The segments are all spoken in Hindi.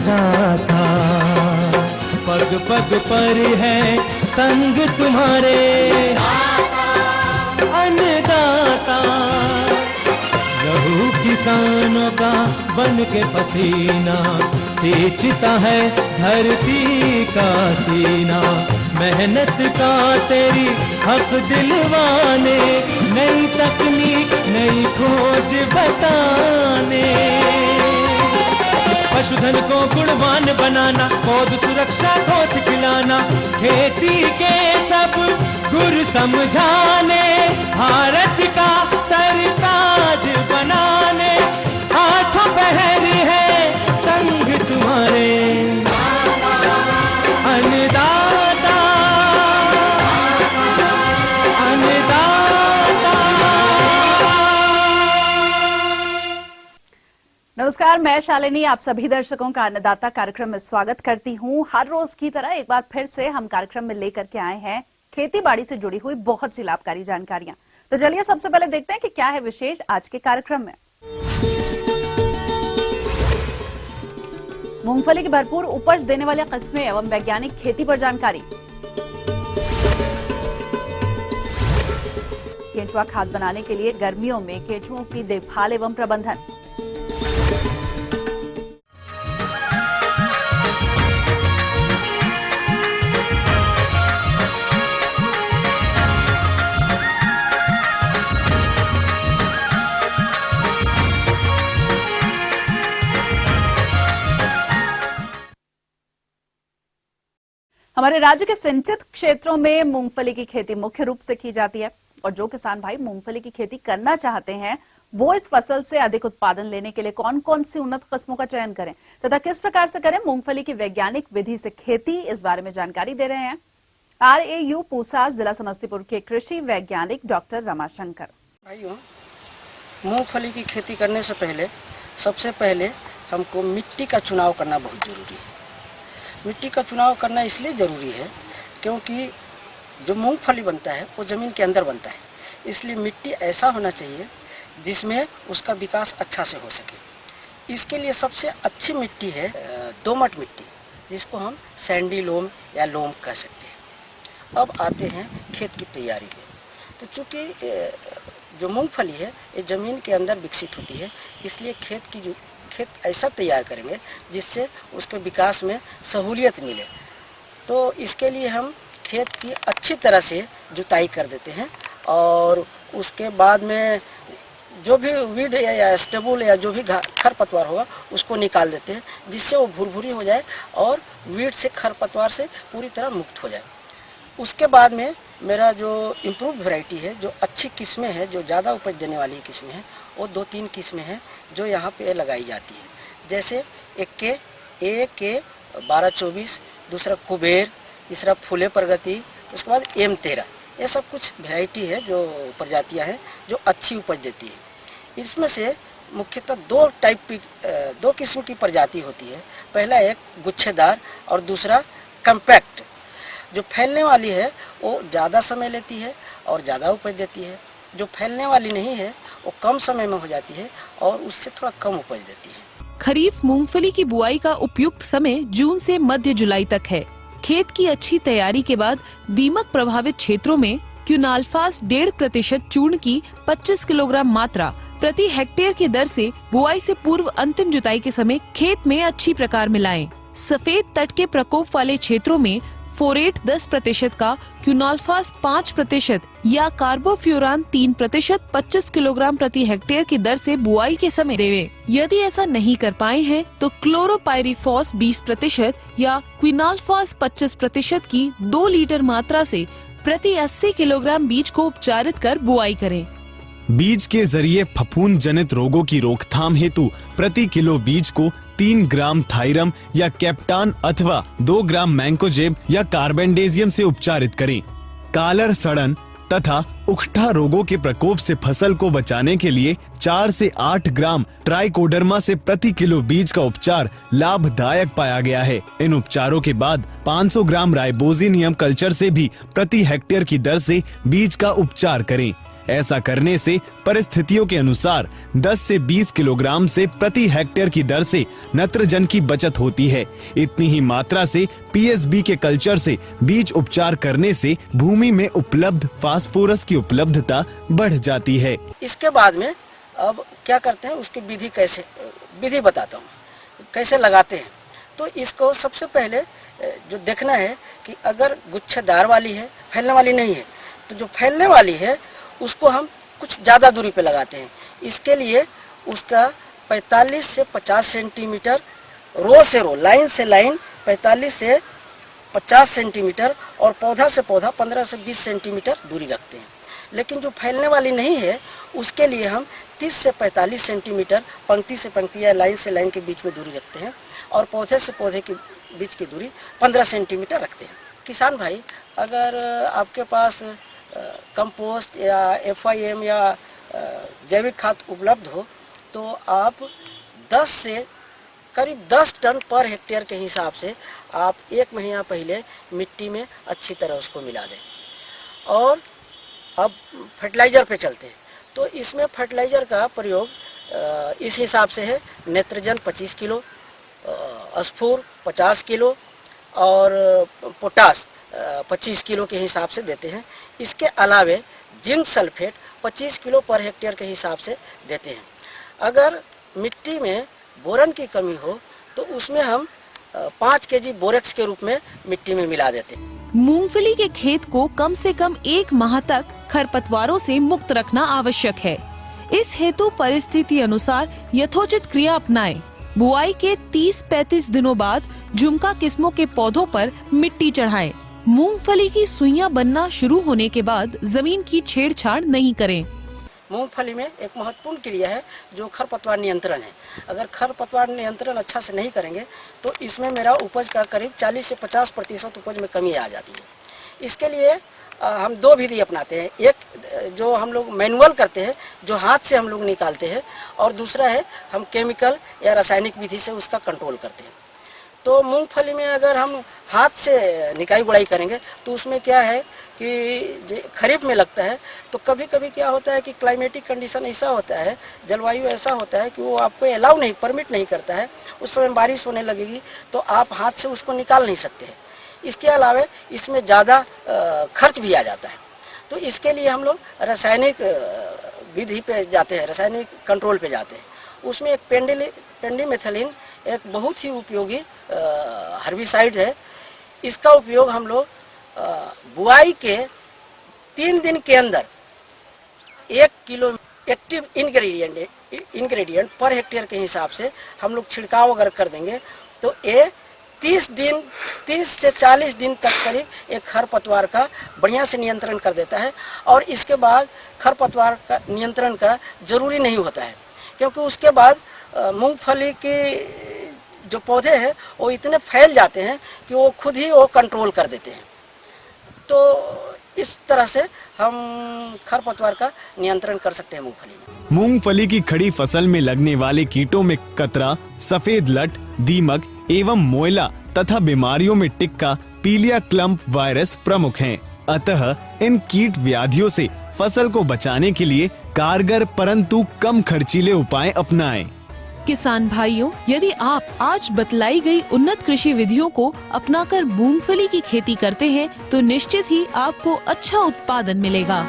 अन्नदाता, पग पग पर है संग तुम्हारे अन्नदाता। लहू किसानों का बन के पसीना सींचता है धरती का सीना। मेहनत का तेरी हक दिलवाने, नई तकनीक नई खोज बताने। पशुधन को गुणवान बनाना, पौध सुरक्षा को सिखलाना, खेती के सब गुर समझाने, भारत का सरताज बनाने। आठों पहर है संग तुम्हारे अन्नदाता, अन्नदाता। नमस्कार, मैं शालिनी आप सभी दर्शकों का अन्नदाता कार्यक्रम में स्वागत करती हूं। हर रोज की तरह एक बार फिर से हम कार्यक्रम में लेकर के आए हैं खेती बाड़ी से जुड़ी हुई बहुत सी लाभकारी जानकारियां। तो चलिए सबसे पहले देखते हैं कि क्या है विशेष आज के कार्यक्रम में। मूंगफली की भरपूर उपज देने वाले किस्में एवं वैज्ञानिक खेती पर जानकारी। केंचुआ खाद बनाने के लिए गर्मियों में केंचुओं की देखभाल एवं प्रबंधन। हमारे राज्य के सिंचित क्षेत्रों में मूंगफली की खेती मुख्य रूप से की जाती है और जो किसान भाई मूंगफली की खेती करना चाहते हैं वो इस फसल से अधिक उत्पादन लेने के लिए कौन कौन सी उन्नत किस्मों का चयन करें तथा किस प्रकार से करें मूंगफली की वैज्ञानिक विधि से खेती, इस बारे में जानकारी दे रहे हैं RAU पूसा जिला समस्तीपुर के कृषि वैज्ञानिक डॉक्टर रमाशंकर। भाइयों, मूंगफली की खेती करने से पहले सबसे पहले हमको मिट्टी का चुनाव करना बहुत जरूरी है। मिट्टी का चुनाव करना इसलिए ज़रूरी है क्योंकि जो मूंगफली बनता है वो ज़मीन के अंदर बनता है, इसलिए मिट्टी ऐसा होना चाहिए जिसमें उसका विकास अच्छा से हो सके। इसके लिए सबसे अच्छी मिट्टी है दोमट मिट्टी, जिसको हम सैंडी लोम या लोम कह सकते हैं। अब आते हैं खेत की तैयारी पे। तो चूँकि जो मूंगफली है ये ज़मीन के अंदर विकसित होती है, इसलिए खेत ऐसा तैयार करेंगे जिससे उसके विकास में सहूलियत मिले। तो इसके लिए हम खेत की अच्छी तरह से जुताई कर देते हैं और उसके बाद में जो भी वीड या स्टेबुल या जो भी खरपतवार होगा उसको निकाल देते हैं, जिससे वो भुरभुरी हो जाए और वीड से खरपतवार से पूरी तरह मुक्त हो जाए। उसके बाद में मेरा जो इम्प्रूव वैरायटी है, जो अच्छी किस्में हैं, जो ज़्यादा उपज देने वाली किस्में हैं, वो 2-3 किस्में हैं जो यहाँ पे लगाई जाती है। जैसे एक के 12-24, दूसरा कुबेर, तीसरा फूले प्रगति, उसके बाद M13। ये सब कुछ वैरायटी है जो प्रजातियाँ हैं जो अच्छी उपज देती है। इसमें से मुख्यतः दो किस्म की प्रजाति होती है। पहला एक गुच्छेदार और दूसरा कम्पैक्ट। जो फैलने वाली है वो ज़्यादा समय लेती है और ज़्यादा उपज देती है। जो फैलने वाली नहीं है वो कम समय में हो जाती है और उससे थोड़ा कम उपज देती है। खरीफ मूंगफली की बुआई का उपयुक्त समय जून से मध्य जुलाई तक है। खेत की अच्छी तैयारी के बाद दीमक प्रभावित क्षेत्रों में क्यूनाल्फास 1.5% चूर्ण की 25 किलोग्राम मात्रा प्रति हेक्टेयर की दर से बुआई से पूर्व अंतिम जुताई के समय खेत में अच्छी प्रकार मिलाएं। सफेद तट के प्रकोप वाले क्षेत्रों में फोरेट 10% का, क्यूनाल्फास 5% या कार्बोफ्यूरान 3% 25 किलोग्राम प्रति हेक्टेयर की दर से बुआई के समय देवे। यदि ऐसा नहीं कर पाए हैं तो क्लोरोपाइरीफॉस 20% या क्विनाल्फास 25% की 2 लीटर मात्रा से प्रति 80 किलोग्राम बीज को उपचारित कर बुआई करें। बीज के जरिए फफूंद जनित रोगों की रोकथाम हेतु प्रति किलो बीज को 3 ग्राम थायरम या कैप्टान अथवा 2 ग्राम मैंकोजेब या कार्बेंडेजियम से उपचारित करें। कालर सड़न तथा उकठा रोगों के प्रकोप से फसल को बचाने के लिए 4 से 8 ग्राम ट्राइकोडर्मा से प्रति किलो बीज का उपचार लाभदायक पाया गया है। इन उपचारों के बाद 500 ग्राम राइबोजिनियम कल्चर से भी प्रति हेक्टेयर की दर से बीज का उपचार करें। ऐसा करने से परिस्थितियों के अनुसार 10 से 20 किलोग्राम से प्रति हेक्टेयर की दर से नत्रजन की बचत होती है। इतनी ही मात्रा से पीएसबी के कल्चर से बीज उपचार करने से भूमि में उपलब्ध फास्फोरस की उपलब्धता बढ़ जाती है। इसके बाद में अब क्या करते हैं, उसकी विधि बताता हूँ कैसे लगाते हैं। तो इसको सबसे पहले जो देखना है कि अगर गुच्छेदार वाली है, फैलने वाली नहीं है, तो जो फैलने वाली है उसको हम कुछ ज़्यादा दूरी पे लगाते हैं। इसके लिए उसका 45 से 50 सेंटीमीटर रो से रो, लाइन से लाइन 45 से 50 सेंटीमीटर और पौधा से पौधा 15 से 20 सेंटीमीटर दूरी रखते हैं। लेकिन जो फैलने वाली नहीं है उसके लिए हम 30 से 45 सेंटीमीटर पंक्ति से पंक्ति या लाइन से लाइन के बीच में दूरी रखते हैं और पौधे से पौधे के बीच की दूरी 15 सेंटीमीटर रखते हैं। किसान भाई, अगर आपके पास कंपोस्ट या FIM या जैविक खाद उपलब्ध हो तो आप 10 से करीब 10 टन पर हेक्टेयर के हिसाब से आप 1 महीना पहले मिट्टी में अच्छी तरह उसको मिला दें। और अब फर्टिलाइज़र पे चलते हैं। तो इसमें फर्टिलाइज़र का प्रयोग इस हिसाब से है, नेत्रजन 25 किलो, स्फूर 50 किलो और पोटास 25 किलो के हिसाब से देते हैं। इसके अलावे zinc sulphate 25 kilo per hectare के हिसाब से देते हैं। अगर मिट्टी में बोरन की कमी हो तो उसमें हम 5 केजी बोरेक्स के रूप में मिट्टी में मिला देते हैं। मूंगफली के खेत को कम से कम 1 माह तक खरपतवारों से मुक्त रखना आवश्यक है। इस हेतु परिस्थिति अनुसार यथोचित क्रिया अपनाएं। बुआई के 30-35 दिनों बाद झुमका किस्मों के पौधों पर मिट्टी चढ़ाएं। मूंगफली की सुइयां बनना शुरू होने के बाद जमीन की छेड़छाड़ नहीं करें। मूंगफली में एक महत्वपूर्ण क्रिया है जो खरपतवार नियंत्रण है। अगर खरपतवार नियंत्रण अच्छा से नहीं करेंगे तो इसमें मेरा उपज का करीब 40 से 50% उपज में कमी आ जाती है। इसके लिए हम 2 विधि अपनाते हैं। एक जो हम लोग मैनुअल करते हैं, जो हाथ से हम लोग निकालते हैं, और दूसरा है हम केमिकल या रासायनिक विधि से उसका कंट्रोल करते हैं। तो मूंगफली में अगर हम हाथ से निकाई गुड़ाई करेंगे तो उसमें क्या है कि खरीफ में लगता है तो कभी कभी क्या होता है कि क्लाइमेटिक कंडीशन ऐसा होता है, जलवायु ऐसा होता है कि वो आपको अलाउ नहीं, परमिट नहीं करता है। उस समय बारिश होने लगेगी तो आप हाथ से उसको निकाल नहीं सकते हैं। इसके अलावा इसमें ज़्यादा खर्च भी आ जाता है। तो इसके लिए हम लोग रासायनिक विधि पे जाते हैं, रासायनिक कंट्रोल पे जाते हैं। उसमें एक पेंडिमेथिलिन एक बहुत ही उपयोगी हर्बिसाइड है। इसका उपयोग हम लोग बुआई के 3 दिन के अंदर 1 kilo active ingredient per hectare के हिसाब से हम लोग छिड़काव अगर कर देंगे तो ये 30 से 40 दिन तक करीब एक खरपतवार का बढ़िया से नियंत्रण कर देता है। और इसके बाद खरपतवार का नियंत्रण का जरूरी नहीं होता है, क्योंकि उसके बाद मूंगफली के जो पौधे हैं वो इतने फैल जाते हैं कि वो खुद ही वो कंट्रोल कर देते हैं। तो इस तरह से हम खरपतवार का नियंत्रण कर सकते हैं मूंगफली में। मूंगफली की खड़ी फसल में लगने वाले कीटों में कतरा, सफेद लट, दीमक एवं मोयला तथा बीमारियों में टिक्का, पीलिया क्लम्प वायरस प्रमुख हैं। अतः इन कीट व्याधियों से फसल को बचाने के लिए कारगर परंतु कम खर्चीले उपाय अपनाएं। किसान भाइयों, यदि आप आज बतलाई गई उन्नत कृषि विधियों को अपनाकर मूंगफली की खेती करते हैं तो निश्चित ही आपको अच्छा उत्पादन मिलेगा।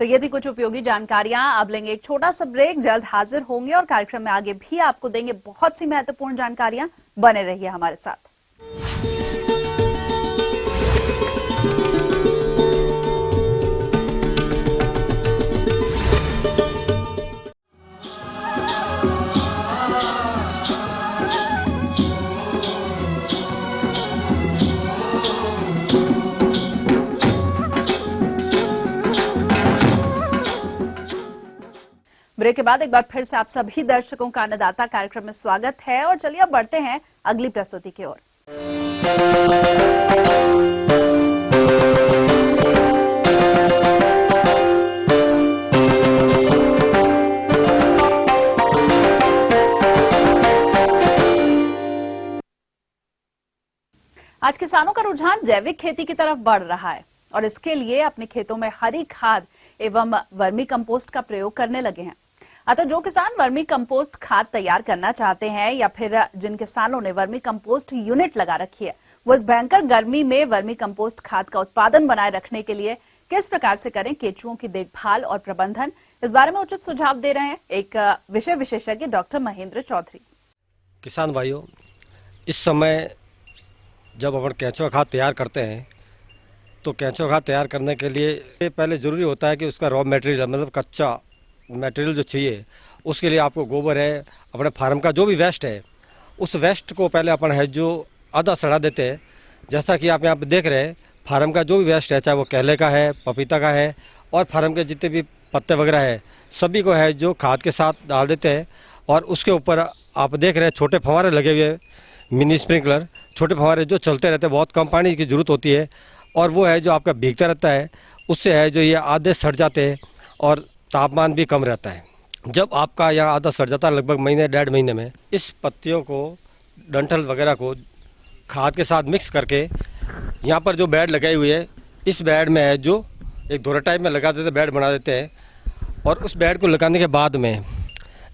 तो ये थी कुछ उपयोगी जानकारियां। अब लेंगे एक छोटा सा ब्रेक, जल्द हाजिर होंगे और कार्यक्रम में आगे भी आपको देंगे बहुत सी महत्वपूर्ण जानकारियां। बने रहिए हमारे साथ। ब्रेक के बाद एक बार फिर से आप सभी दर्शकों का अन्नदाता कार्यक्रम में स्वागत है और चलिए अब बढ़ते हैं अगली प्रस्तुति की ओर। आज आज किसानों का रुझान जैविक खेती की तरफ बढ़ रहा है और इसके लिए अपने खेतों में हरी खाद एवं वर्मी कंपोस्ट का प्रयोग करने लगे हैं। अतः जो किसान वर्मी कंपोस्ट खाद तैयार करना चाहते हैं या फिर जिन किसानों ने वर्मी कंपोस्ट यूनिट लगा रखी है, वो इस भयंकर गर्मी में वर्मी कंपोस्ट खाद का उत्पादन बनाए रखने के लिए किस प्रकार से करें केंचुओं की देखभाल और प्रबंधन, इस बारे में उचित सुझाव दे रहे हैं एक विषय विशेषज्ञ डॉक्टर महेंद्र चौधरी। किसान भाइयों, इस समय जब अपन केंचुआ खाद तैयार करते हैं तो केंचुआ खाद तैयार करने के लिए पहले ज़रूरी होता है कि उसका रॉ मटेरियल मतलब कच्चा मटेरियल जो चाहिए, उसके लिए आपको गोबर है, अपने फार्म का जो भी वेस्ट है, उस वेस्ट को पहले अपन है जो आधा सड़ा देते हैं। जैसा कि आप यहाँ पे देख रहे हैं, फार्म का जो भी वेस्ट है, चाहे वो केले का है, पपीता का है और फार्म के जितने भी पत्ते वगैरह है, सभी को है जो खाद के साथ डाल देते हैं। और उसके ऊपर आप देख रहे हैं छोटे फव्वारे लगे हुए, मिनी स्प्रिंकलर, छोटे फव्वारे जो चलते रहते हैं, बहुत कम पानी की ज़रूरत होती है और वो है जो आपका भीगता रहता है, उससे है जो ये आधे सड़ जाते हैं और तापमान भी कम रहता है। जब आपका यहाँ आधा सड़ जाता है लगभग महीने 1.5 महीने में, इस पत्तियों को, डंठल वगैरह को खाद के साथ मिक्स करके यहाँ पर जो बेड लगाई हुई है, इस बेड में है जो एक धोरा टाइप में लगा देते, बेड बना देते हैं और उस बेड को लगाने के बाद में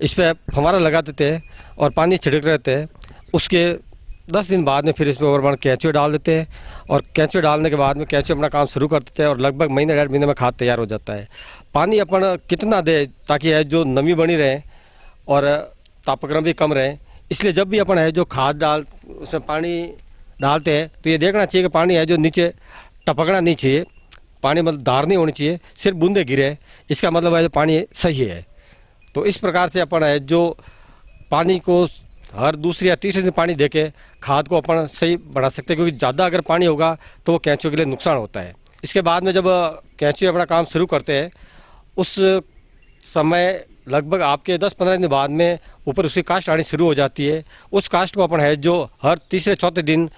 इस पर फव्वारा लगा देते हैं और पानी छिड़क रहते हैं। उसके 10 दिन बाद में फिर इस पर और केंचुए डाल देते हैं और केंचुए डालने के बाद में केंचुए अपना काम शुरू कर देते हैं और लगभग महीने 1.5 महीने में खाद तैयार हो जाता है। पानी अपन कितना दे ताकि है जो नमी बनी रहे और तापक्रम भी कम रहे, इसलिए जब भी अपन है जो खाद उसमें पानी डालते हैं तो ये देखना चाहिए कि पानी है जो नीचे टपकना नहीं चाहिए, पानी मतलब धार नहीं होनी चाहिए, सिर्फ बूंदे गिरे, इसका मतलब है जो पानी सही है। तो इस प्रकार से अपन है जो पानी को हर दूसरी या तीसरे दिन पानी देके खाद को अपन सही बढ़ा सकते हैं, क्योंकि ज़्यादा अगर पानी होगा तो वो केंचुए के लिए नुकसान होता है। इसके बाद में जब केंचुए अपना काम शुरू करते हैं, उस समय लगभग आपके 10-15 दिन बाद में ऊपर उसकी कास्ट आनी शुरू हो जाती है। उस कास्ट को अपन है जो हर तीसरे चौथे दिन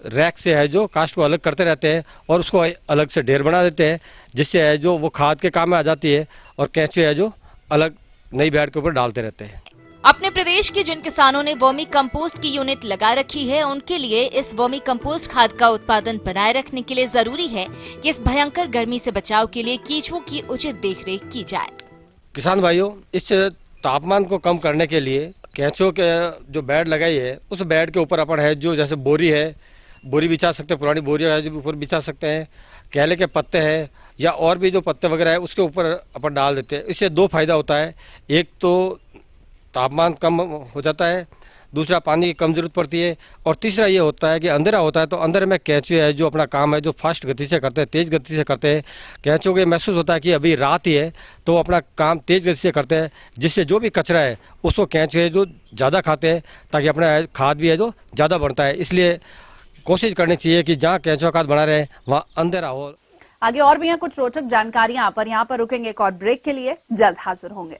रैक से है जो कास्ट को अलग करते रहते हैं और उसको अलग से ढेर बना देते हैं, जिससे है जो वो खाद के काम में आ जाती है और केंचुए है जो अलग नई बेड के ऊपर डालते रहते हैं। अपने प्रदेश के जिन किसानों ने वर्मी कंपोस्ट की यूनिट लगा रखी है, उनके लिए इस वर्मी कंपोस्ट खाद का उत्पादन बनाए रखने के लिए जरूरी है कि इस भयंकर गर्मी से बचाव के लिए केंचुओं की उचित देखरेख की जाए। किसान भाइयों, इस तापमान को कम करने के लिए केंचुओं के जो बेड लगाई है, उस बेड के ऊपर अपन है जो जैसे बोरी है, बोरी बिछा सकते हैं, पुरानी बोरी है जो ऊपर बिछा सकते हैं, केले के पत्ते हैं या और भी जो पत्ते वगैरह है उसके ऊपर अपन डाल देते हैं। इससे 2 फायदा होता है, एक तो तापमान कम हो जाता है, दूसरा पानी की कम जरूरत पड़ती है और तीसरा ये होता है कि अंधेरा होता है तो अंदर में केंचुए है जो अपना काम है जो फास्ट गति से करते हैं, तेज़ गति से करते हैं। केंचुओं को महसूस होता है कि अभी रात ही है तो वो अपना काम तेज़ गति से करते हैं, जिससे जो भी कचरा है उसको केंचुए जो ज़्यादा खाते हैं ताकि अपना खाद भी है जो ज़्यादा बनता है। इसलिए कोशिश करनी चाहिए कि जहाँ केंचुआ खाद बना रहे वहाँ अंधेरा हो। आगे और भी यहाँ कुछ रोचक जानकारियां पर यहाँ पर रुकेंगे एक और ब्रेक के लिए, जल्द हाजिर होंगे।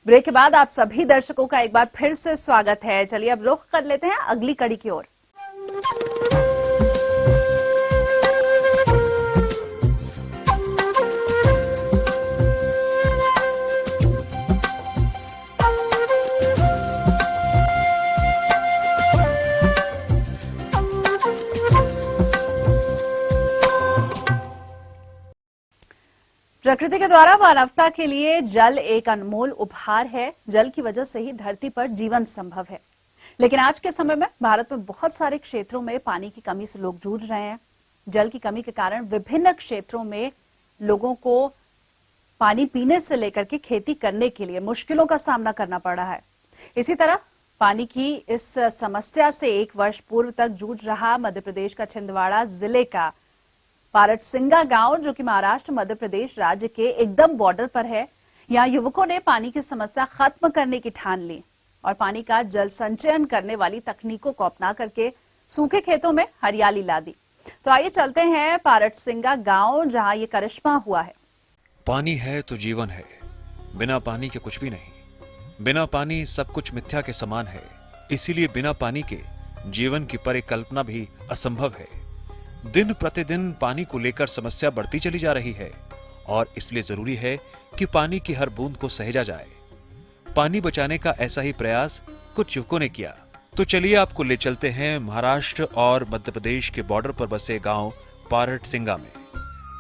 ब्रेक के बाद आप सभी दर्शकों का एक बार फिर से स्वागत है। चलिए अब रुख कर लेते हैं अगली कड़ी की ओर। प्रकृति के द्वारा मानवता के लिए जल एक अनमोल उपहार है। जल की वजह से ही धरती पर जीवन संभव है। लेकिन आज के समय में भारत में बहुत सारे क्षेत्रों में पानी की कमी से लोग जूझ रहे हैं। जल की कमी के कारण विभिन्न क्षेत्रों में लोगों को पानी पीने से लेकर के खेती करने के लिए मुश्किलों का सामना करना पड़ रहा है। इसी तरह पानी की इस समस्या से 1 वर्ष पूर्व तक जूझ रहा मध्य प्रदेश का छिंदवाड़ा जिले का पारटसिंगा गांव, जो कि महाराष्ट्र मध्य प्रदेश राज्य के एकदम बॉर्डर पर है। यहाँ युवकों ने पानी की समस्या खत्म करने की ठान ली और पानी का जल संचयन करने वाली तकनीकों को अपना करके सूखे खेतों में हरियाली ला दी। तो आइए चलते हैं पारटसिंगा गांव, जहां ये करिश्मा हुआ है। पानी है तो जीवन है, बिना पानी के कुछ भी नहीं। बिना पानी सब कुछ मिथ्या के समान है। इसीलिए बिना पानी के जीवन की परिकल्पना भी असंभव है। दिन प्रतिदिन पानी को लेकर समस्या बढ़ती चली जा रही है और इसलिए जरूरी है कि पानी की हर बूंद को सहेजा जाए। पानी बचाने का ऐसा ही प्रयास कुछ युवकों ने किया। तो चलिए आपको ले चलते हैं महाराष्ट्र और मध्य प्रदेश के बॉर्डर पर बसे गांव पारट सिंगा में,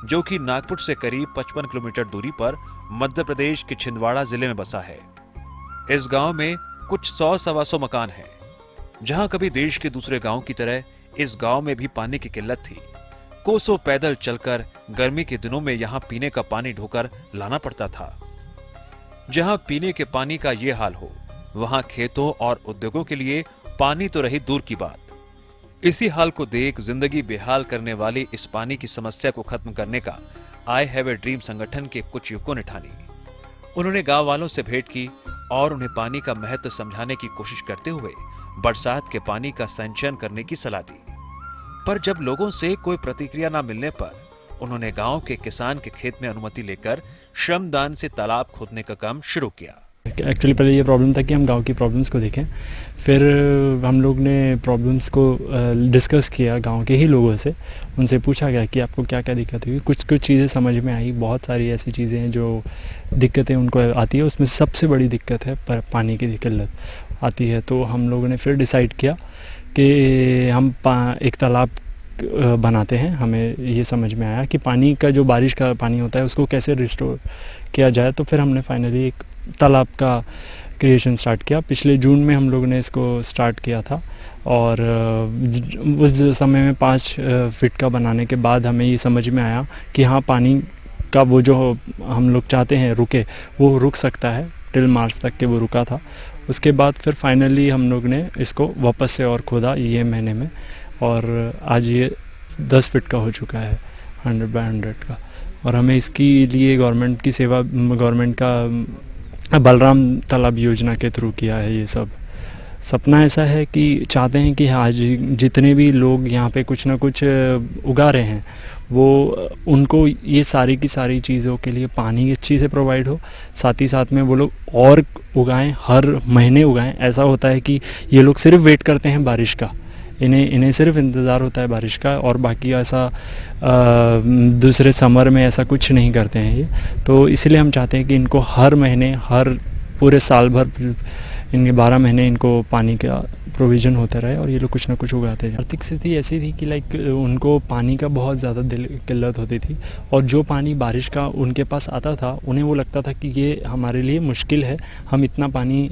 जो कि नागपुर से करीब 55 किलोमीटर दूरी पर मध्य प्रदेश के छिंदवाड़ा जिले में बसा है। इस गांव में कुछ 100-125 मकान हैं, जहां कभी देश के दूसरे गांव की तरह इस गांव में भी पानी की किल्लत थी। कोसों पैदल चलकर गर्मी के दिनों में यहां पीने का पानी ढोकर लाना पड़ता था। जहां पीने के पानी का ये हाल हो, वहां खेतों और उद्योगों के लिए पानी तो रही दूर की बात। इसी हाल को देख जिंदगी बेहाल करने वाली इस पानी की समस्या को खत्म करने का आई हैव ए ड्रीम संगठन के कुछ युवकों ने ठानी। उन्होंने गांव वालों से भेंट की और उन्हें पानी का महत्व समझाने की कोशिश करते हुए बरसात के पानी का संचयन करने की सलाह दी। पर जब लोगों से कोई प्रतिक्रिया न मिलने पर उन्होंने गांव के किसान के खेत में अनुमति लेकर श्रमदान से तालाब खोदने का काम शुरू किया। एक्चुअली पहले ये प्रॉब्लम था कि हम गांव की प्रॉब्लम्स को देखें, फिर हम लोग ने प्रॉब्लम्स को डिस्कस किया गांव के ही लोगों से। उनसे पूछा गया कि आपको क्या क्या दिक्कत हुई। कुछ चीज़ें समझ में आई। बहुत सारी ऐसी चीज़ें हैं जो दिक्कतें उनको आती है। उसमें सबसे बड़ी दिक्कत है पानी की किल्लत आती है। तो हम लोगों ने फिर डिसाइड किया कि हम एक तालाब बनाते हैं। हमें ये समझ में आया कि पानी का जो बारिश का पानी होता है उसको कैसे रिस्टोर किया जाए। तो फिर हमने फाइनली एक तालाब का क्रिएशन स्टार्ट किया। पिछले जून में हम लोगों ने इसको स्टार्ट किया था और उस समय में 5 फीट का बनाने के बाद हमें ये समझ में आया कि हाँ, पानी का वो जो हम लोग चाहते हैं रुके, वो रुक सकता है। टिल मार्च तक के वो रुका था। उसके बाद फिर फाइनली हम लोग ने इसको वापस से और खोदा ये महीने में, और आज ये 10 फीट का हो चुका है, 100 बाय 100 का। और हमें इसकी लिए गवर्नमेंट का बलराम तालाब योजना के थ्रू किया है। ये सब सपना ऐसा है कि चाहते हैं कि आज जितने भी लोग यहाँ पे कुछ ना कुछ उगा रहे हैं, वो उनको ये सारी की सारी चीज़ों के लिए पानी अच्छी से प्रोवाइड हो। साथ ही साथ में वो लोग और उगाएं, हर महीने उगाएं। ऐसा होता है कि ये लोग सिर्फ वेट करते हैं बारिश का, इन्हें सिर्फ इंतज़ार होता है बारिश का, और बाकी ऐसा दूसरे समर में ऐसा कुछ नहीं करते हैं ये। तो इसलिए हम चाहते हैं कि इनको हर महीने, हर पूरे साल भर, इनके 12 महीने इनको पानी का प्रोविज़न होता रहे और ये लोग कुछ ना कुछ उगाते हैं। आर्थिक स्थिति ऐसी थी कि उनको पानी का बहुत ज़्यादा किल्लत होती थी, और जो पानी बारिश का उनके पास आता था उन्हें वो लगता था कि ये हमारे लिए मुश्किल है, हम इतना पानी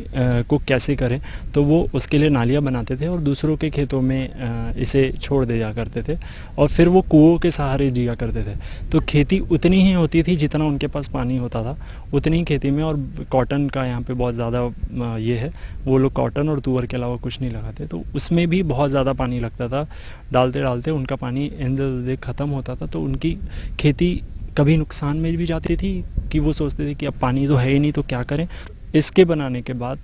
को कैसे करें। तो वो उसके लिए नालियाँ बनाते थे और दूसरों के खेतों में इसे छोड़ दिया करते थे, और फिर वो कुओं के सहारे जिया करते थे। तो खेती उतनी ही होती थी जितना उनके पास पानी होता था, उतनी ही खेती में। और कॉटन का यहाँ पे बहुत ज़्यादा ये है, वो लोग कॉटन और तुअर के अलावा कुछ नहीं लगाते, तो उसमें भी बहुत ज़्यादा पानी लगता था। डालते डालते उनका पानी एंड ख़त्म होता था। तो उनकी खेती कभी नुकसान में भी जाती थी कि वो सोचते थे कि अब पानी तो है ही नहीं, तो क्या करें। इसके बनाने के बाद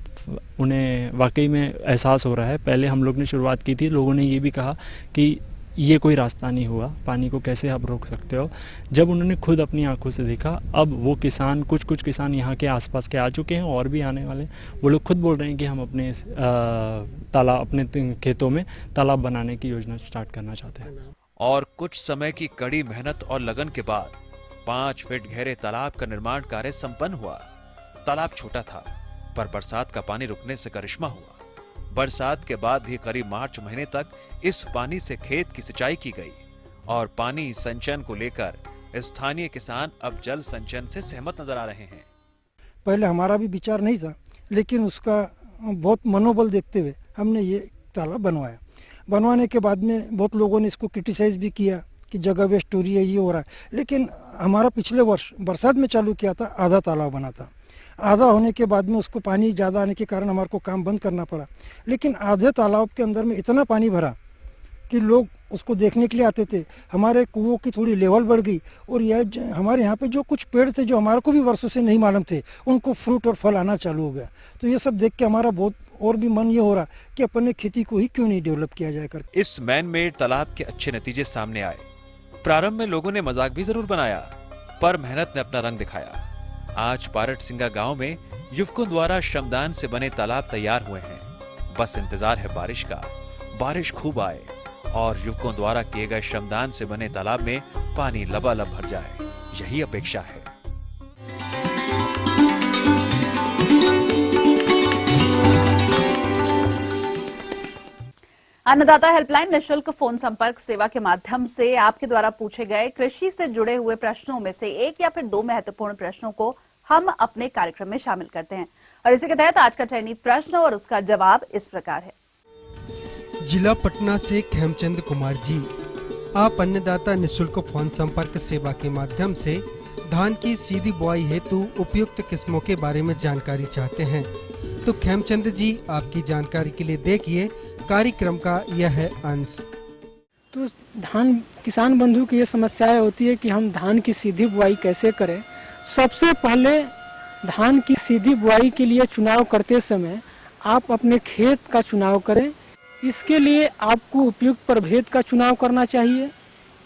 उन्हें वाकई में एहसास हो रहा है। पहले हम लोग ने शुरुआत की थी, लोगों ने ये भी कहा कि ये कोई रास्ता नहीं हुआ, पानी को कैसे आप रोक सकते हो। जब उन्होंने खुद अपनी आंखों से देखा, अब वो किसान, कुछ किसान यहाँ के आसपास के आ चुके हैं और भी आने वाले, वो लोग खुद बोल रहे हैं कि हम अपने तालाब, अपने खेतों में तालाब बनाने की योजना स्टार्ट करना चाहते हैं। और कुछ समय की कड़ी मेहनत और लगन के बाद 5 फीट गहरे तालाब का निर्माण कार्य संपन्न हुआ। तालाब छोटा था, पर बरसात का पानी रुकने से करिश्मा हुआ। बरसात के बाद भी करीब मार्च महीने तक इस पानी से खेत की सिंचाई की गई, और पानी संचयन को लेकर स्थानीय किसान अब जल संचयन से सहमत नजर आ रहे हैं। पहले हमारा भी विचार नहीं था, लेकिन उसका बहुत मनोबल देखते हुए हमने ये तालाब बनवाया। बनवाने के बाद में बहुत लोगों ने इसको क्रिटिसाइज भी किया कि जगह वेस्ट हो रही है, ये हो रहा है। लेकिन हमारा पिछले वर्ष बरसात में चालू किया था, आधा तालाब बना था। आधा होने के बाद में उसको पानी ज़्यादा आने के कारण हमारे को काम बंद करना पड़ा। लेकिन आधे तालाब के अंदर में इतना पानी भरा कि लोग उसको देखने के लिए आते थे। हमारे कुओं की थोड़ी लेवल बढ़ गई, और यह हमारे यहाँ पे जो कुछ पेड़ थे जो हमारे को भी वर्षों से नहीं मालूम थे, उनको फ्रूट और फल आना चालू हो गया। तो ये सब देख के हमारा बहुत और भी मन ये हो रहा कि अपने खेती को ही क्यों नहीं डेवलप किया जाए कर। इस मैन मेड तालाब के अच्छे नतीजे सामने आए। प्रारंभ में लोगों ने मजाक भी जरूर बनाया, पर मेहनत ने अपना रंग दिखाया। आज पारटसिंगा गांव में युवकों द्वारा श्रमदान से बने तालाब तैयार हुए हैं। बस इंतजार है बारिश का, बारिश खूब आए और युवकों द्वारा किए गए श्रमदान से बने तालाब में पानी लबालब भर जाए, यही अपेक्षा है। अन्नदाता हेल्पलाइन निशुल्क फोन संपर्क सेवा के माध्यम से आपके द्वारा पूछे गए कृषि से जुड़े हुए प्रश्नों में से एक या फिर दो महत्वपूर्ण प्रश्नों को हम अपने कार्यक्रम में शामिल करते हैं और इसी के तहत आज का चयनित प्रश्न और उसका जवाब इस प्रकार है। जिला पटना से खेमचंद कुमार जी, आप अन्नदाता निशुल्क फोन संपर्क सेवा के माध्यम से धान की सीधी बुआई हेतु उपयुक्त किस्मों के बारे में जानकारी चाहते हैं। तो खेमचंद जी, आपकी जानकारी के लिए देखिए कार्यक्रम का यह है अंश। तो धान किसान बंधु की ये समस्याएं होती है कि हम धान की सीधी बुआई कैसे करें। सबसे पहले धान की सीधी बुआई के लिए चुनाव करते समय आप अपने खेत का चुनाव करें। इसके लिए आपको उपयुक्त प्रभेद का चुनाव करना चाहिए,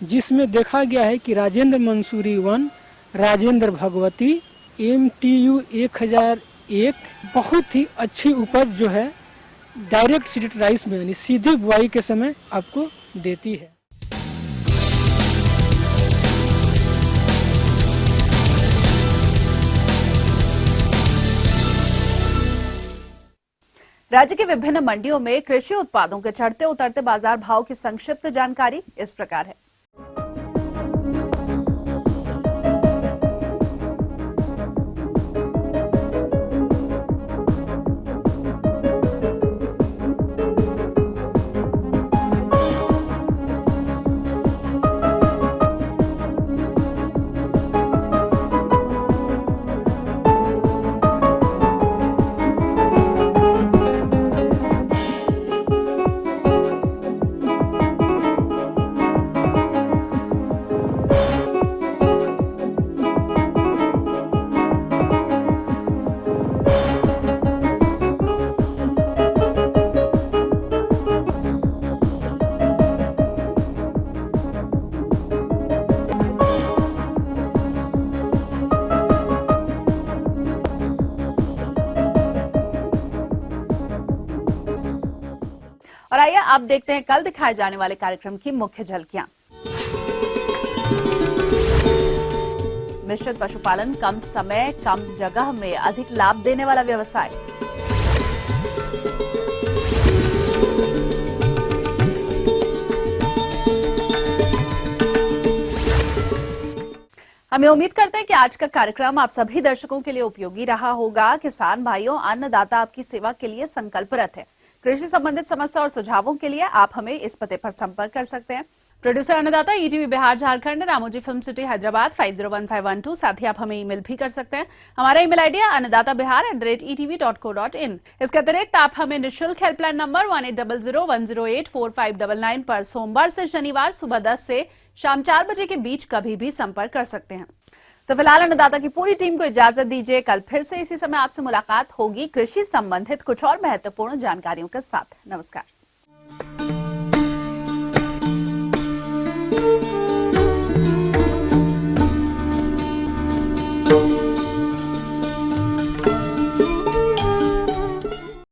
जिसमें देखा गया है कि राजेंद्र मंसूरी 1, राजेंद्र भगवती MTU 1001 बहुत ही अच्छी उपज जो है डायरेक्ट सीडेड राइस में यानी सीधी बुआई के समय आपको देती है। राज्य की विभिन्न मंडियों में कृषि उत्पादों के चढ़ते उतरते बाजार भाव की संक्षिप्त जानकारी इस प्रकार है। और आइए आप देखते हैं कल दिखाए जाने वाले कार्यक्रम की मुख्य झलकियां। मिश्रित पशुपालन, कम समय कम जगह में अधिक लाभ देने वाला व्यवसाय। हमें उम्मीद करते हैं कि आज का कार्यक्रम आप सभी दर्शकों के लिए उपयोगी रहा होगा। किसान भाइयों, अन्नदाता आपकी सेवा के लिए संकल्परत है। कृषि संबंधित समस्या और सुझावों के लिए आप हमें इस पते पर संपर्क कर सकते हैं। प्रोड्यूसर अन्नदाता, ETV Bihar Jharkhand, Ramoji film city Hyderabad 501512। साथ ही आप हमें ईमेल भी कर सकते हैं। हमारा ईमेल आईडी है annadatabihar@etv.co.in। इसके अतिरिक्त आप हमें निःशुल्क हेल्पलाइन नंबर 180010084599 पर सोमवार से शनिवार सुबह 10 से शाम 4 बजे के बीच कभी भी संपर्क कर सकते हैं। तो फिलहाल अन्नदाता की पूरी टीम को इजाजत दीजिए। कल फिर से इसी समय आपसे मुलाकात होगी कृषि संबंधित कुछ और महत्वपूर्ण जानकारियों के साथ। नमस्कार।